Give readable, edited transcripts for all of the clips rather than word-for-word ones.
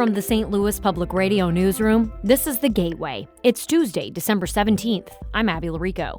from the St. Louis Public Radio newsroom, this is The Gateway. It's Tuesday, December 17th. I'm Abby Larico.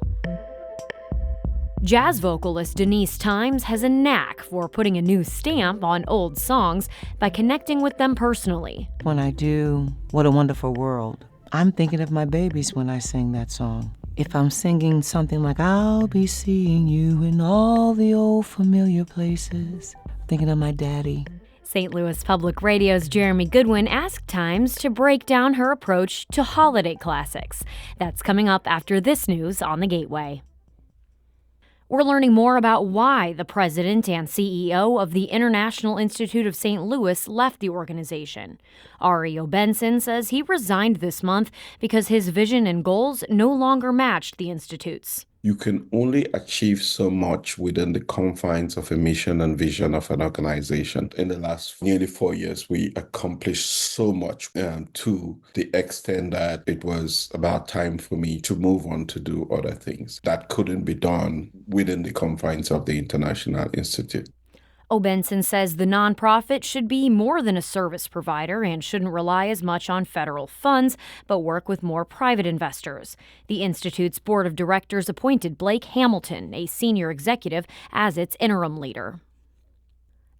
Jazz vocalist Denise Thimes has a knack for putting a new stamp on old songs by connecting with them personally. When I do What a Wonderful World, I'm thinking of my babies when I sing that song. If I'm singing something like I'll be seeing you in all the old familiar places, thinking of my daddy. St. Louis Public Radio's Jeremy Goodwin asked Thimes to break down her approach to holiday classics. That's coming up after this news on The Gateway. We're learning more about why the president and CEO of the International Institute of St. Louis left the organization. Ario Benson says he resigned this month because his vision and goals no longer matched the institute's. You can only achieve so much within the confines of a mission and vision of an organization. In the last nearly 4 years, we accomplished so much to the extent that it was about time for me to move on to do other things that couldn't be done within the confines of the International Institute. Benson says the nonprofit should be more than a service provider and shouldn't rely as much on federal funds, but work with more private investors. The Institute's board of directors appointed Blake Hamilton, a senior executive, as its interim leader.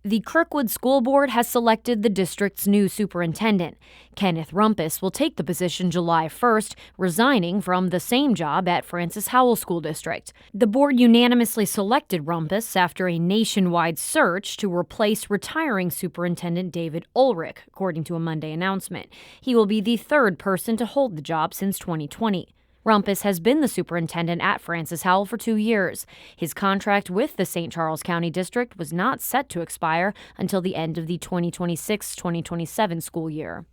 The Kirkwood School Board has selected the district's new superintendent. Kenneth Rumpus will take the position July 1st, resigning from the same job at Francis Howell School District. The board unanimously selected Rumpus after a nationwide search to replace retiring Superintendent David Ulrich, according to a Monday announcement. He will be the third person to hold the job since 2020. Rumpus has been the superintendent at Francis Howell for 2 years. His contract with the St. Charles County District was not set to expire until the end of the 2026-2027 school year.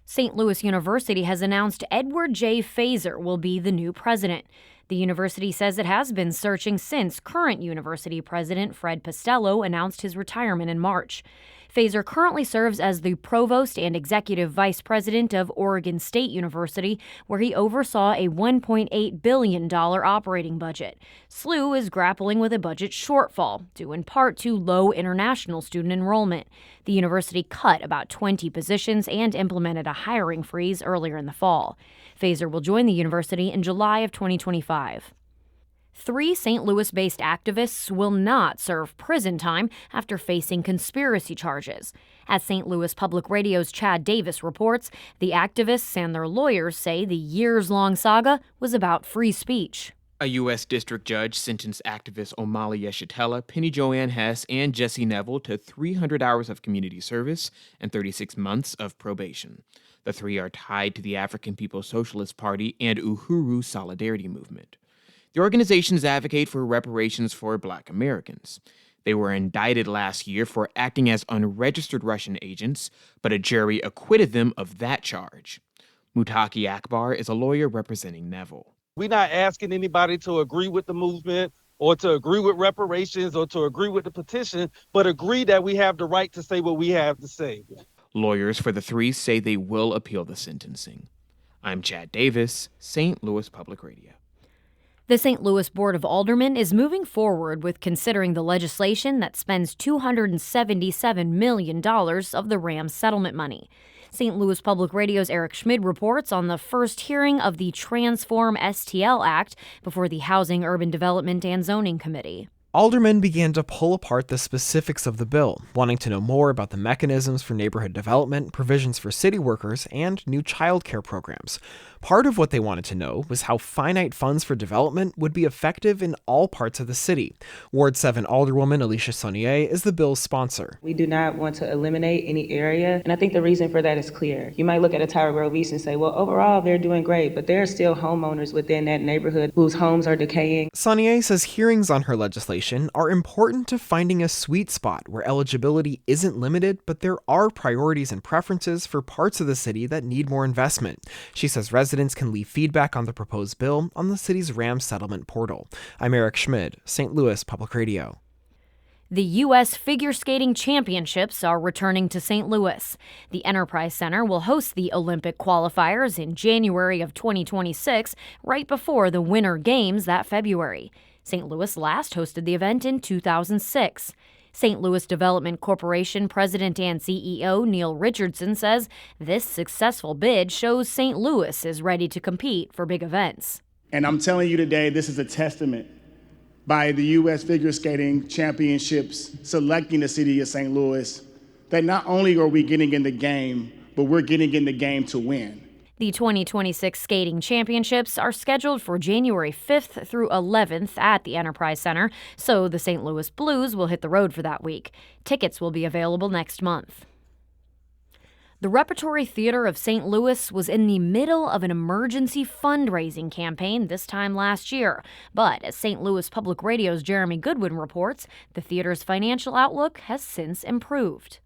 St. Louis University has announced Edward J. Fazer will be the new president. The university says it has been searching since current university president Fred Postello announced his retirement in March. Fazer currently serves as the provost and executive vice president of Oregon State University, where he oversaw a $1.8 billion operating budget. SLU is grappling with a budget shortfall, due in part to low international student enrollment. The university cut about 20 positions and implemented a hiring freeze earlier in the fall. Fazer will join the university in July of 2025. 3 St. Louis-based activists will not serve prison time after facing conspiracy charges. As St. Louis Public Radio's Chad Davis reports, the activists and their lawyers say the years-long saga was about free speech. A U.S. district judge sentenced activists Omali Yeshitela, Penny Joanne Hess, and Jesse Neville to 300 hours of community service and 36 months of probation. The 3 are tied to the African People's Socialist Party and Uhuru Solidarity Movement. The organizations advocate for reparations for Black Americans. They were indicted last year for acting as unregistered Russian agents, but a jury acquitted them of that charge. Mutaki Akbar is a lawyer representing Neville. We're not asking anybody to agree with the movement or to agree with reparations or to agree with the petition, but agree that we have the right to say what we have to say. Lawyers for the 3 say they will appeal the sentencing. I'm Chad Davis, St. Louis Public Radio. The St. Louis Board of Aldermen is moving forward with considering the legislation that spends $277 million of the Rams settlement money. St. Louis Public Radio's Eric Schmid reports on the first hearing of the Transform STL Act before the Housing, Urban Development, and Zoning Committee. Aldermen began to pull apart the specifics of the bill, wanting to know more about the mechanisms for neighborhood development, provisions for city workers, and new child care programs. Part of what they wanted to know was how finite funds for development would be effective in all parts of the city. Ward 7 Alderwoman Alicia Saunier is the bill's sponsor. We do not want to eliminate any area, and I think the reason for that is clear. You might look at a Tower Grove East and say, well, overall, they're doing great, but there are still homeowners within that neighborhood whose homes are decaying. Saunier says hearings on her legislation are important to finding a sweet spot where eligibility isn't limited, but there are priorities and preferences for parts of the city that need more investment. She says residents can leave feedback on the proposed bill on the city's Rams settlement portal. I'm Eric Schmid, St. Louis Public Radio. The U.S. Figure Skating Championships are returning to St. Louis. The Enterprise Center will host the Olympic qualifiers in January of 2026, right before the Winter Games that February. St. Louis last hosted the event in 2006. St. Louis Development Corporation President and CEO Neil Richardson says this successful bid shows St. Louis is ready to compete for big events. And I'm telling you today, this is a testament by the U.S. Figure Skating Championships selecting the city of St. Louis that not only are we getting in the game, but we're getting in the game to win. The 2026 skating championships are scheduled for January 5th through 11th at the Enterprise Center, so the St. Louis Blues will hit the road for that week. Tickets will be available next month. The Repertory Theater of St. Louis was in the middle of an emergency fundraising campaign this time last year. But as St. Louis Public Radio's Jeremy Goodwin reports, the theater's financial outlook has since improved.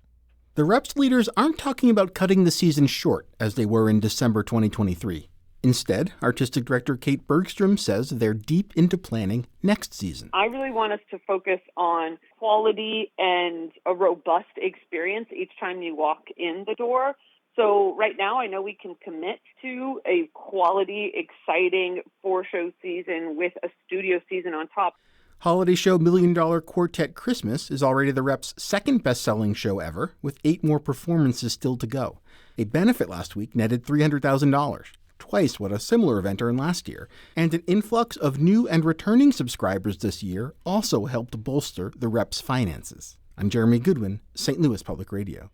The Reps leaders aren't talking about cutting the season short as they were in December 2023. Instead, Artistic Director Kate Bergstrom says they're deep into planning next season. I really want us to focus on quality and a robust experience each time you walk in the door. So right now, I know we can commit to a quality, exciting 4-show season with a studio season on top. Holiday show $1 Million Quartet Christmas is already the Reps' second best-selling show ever, with 8 more performances still to go. A benefit last week netted $300,000, twice what a similar event earned last year, and an influx of new and returning subscribers this year also helped bolster the Reps' finances. I'm Jeremy Goodwin, St. Louis Public Radio.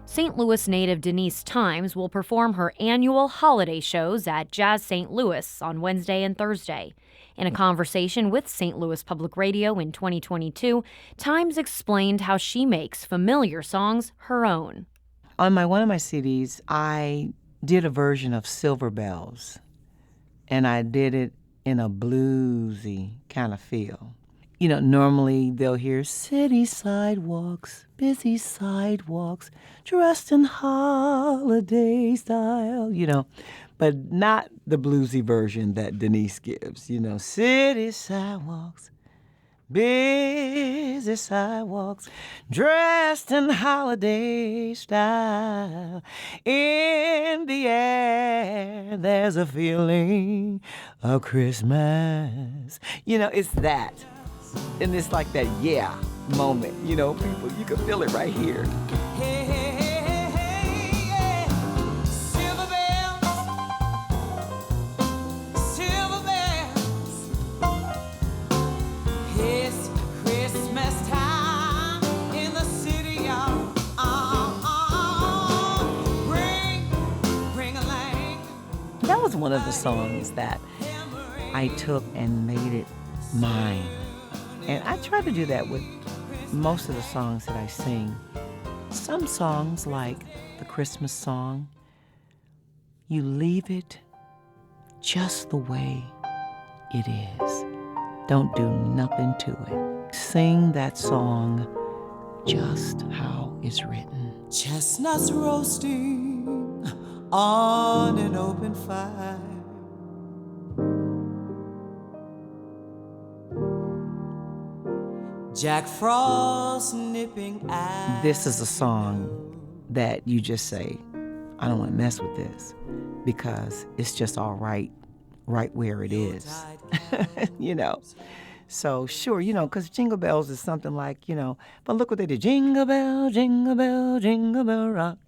St. Louis native Denise Thimes will perform her annual holiday shows at Jazz St. Louis on Wednesday and Thursday. In a conversation with St. Louis Public Radio in 2022, Thimes explained how she makes familiar songs her own. On one of my CDs, I did a version of Silver Bells, and I did it in a bluesy kind of feel. You know, normally they'll hear city sidewalks, busy sidewalks, dressed in holiday style, but not the bluesy version that Denise gives. City sidewalks, busy sidewalks, dressed in holiday style. In the air, there's a feeling of Christmas. It's that. And it's like that moment, people, you can feel it right here. Hey, hey, hey, hey, yeah. Silver bells, it's Christmas time in the city, y'all. Ring a lang. That was one of the songs that I took and made it mine. And I try to do that with most of the songs that I sing. Some songs, like the Christmas song, you leave it just the way it is. Don't do nothing to it. Sing that song just how it's written. Chestnuts roasting on an open fire. Jack Frost nipping at. This is a song that you just say, I don't want to mess with this, because it's just all right where it is. So sure, because Jingle Bells is something like, but look what they did. Jingle bell, jingle bell, jingle bell rock.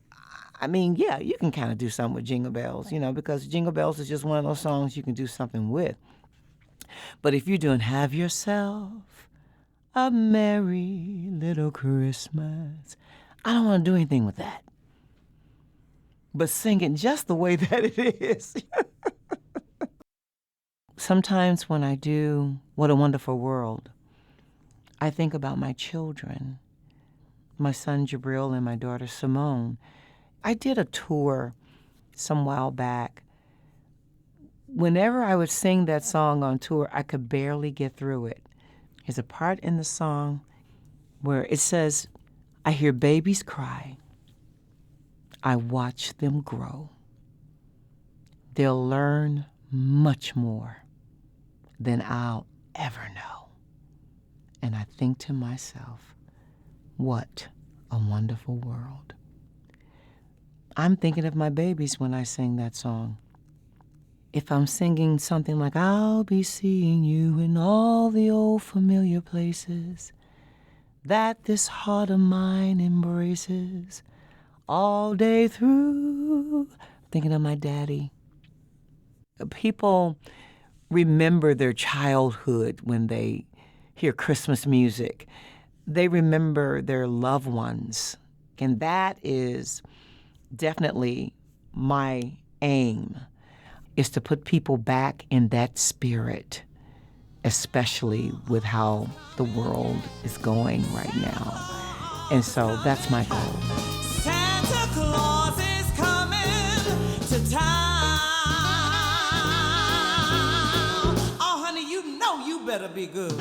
I mean, yeah, you can kind of do something with Jingle Bells, because Jingle Bells is just one of those songs you can do something with. But if you're doing Have Yourself a Merry Little Christmas, I don't want to do anything with that. But sing it just the way that it is. Sometimes when I do What a Wonderful World, I think about my children, my son Jabril and my daughter Simone. I did a tour some while back. Whenever I would sing that song on tour, I could barely get through it. There's a part in the song where it says, I hear babies cry. I watch them grow. They'll learn much more than I'll ever know. And I think to myself, what a wonderful world. I'm thinking of my babies when I sing that song. If I'm singing something like, I'll be seeing you in all the old familiar places that this heart of mine embraces all day through, thinking of my daddy. People remember their childhood when they hear Christmas music. They remember their loved ones. And that is definitely my aim, is to put people back in that spirit, especially with how the world is going right now. And so that's my goal. Santa Claus is coming to town. Oh, honey, you know you better be good.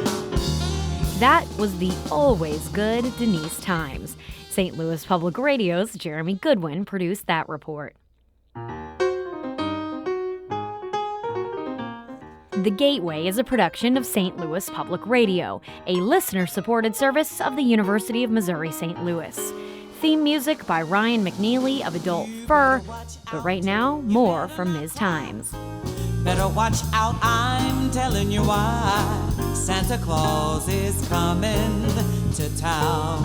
That was the always good Denise Thimes. St. Louis Public Radio's Jeremy Goodwin produced that report. The Gateway is a production of St. Louis Public Radio, a listener-supported service of the University of Missouri-St. Louis. Theme music by Ryan McNeely of Adult Fur. But right now, more from Ms. Thimes. Better watch out, I'm telling you why. Santa Claus is coming to town.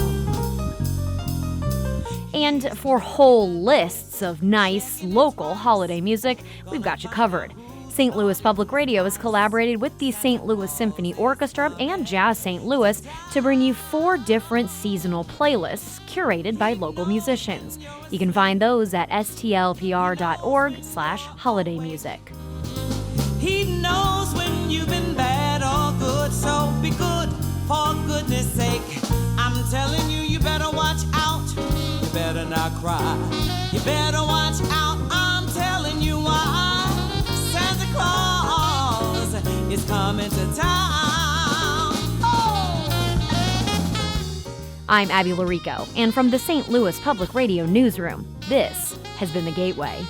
And for whole lists of nice local holiday music, we've got you covered. St. Louis Public Radio has collaborated with the St. Louis Symphony Orchestra and Jazz St. Louis to bring you 4 different seasonal playlists curated by local musicians. You can find those at stlpr.org/holidaymusic. He knows when you've been bad or good, so be good for goodness sake. I'm telling you, you better watch out. You better not cry. You better watch out. I'm telling you why. Santa Claus is coming to town. Oh! I'm Abby Larico, and from the St. Louis Public Radio Newsroom, this has been The Gateway.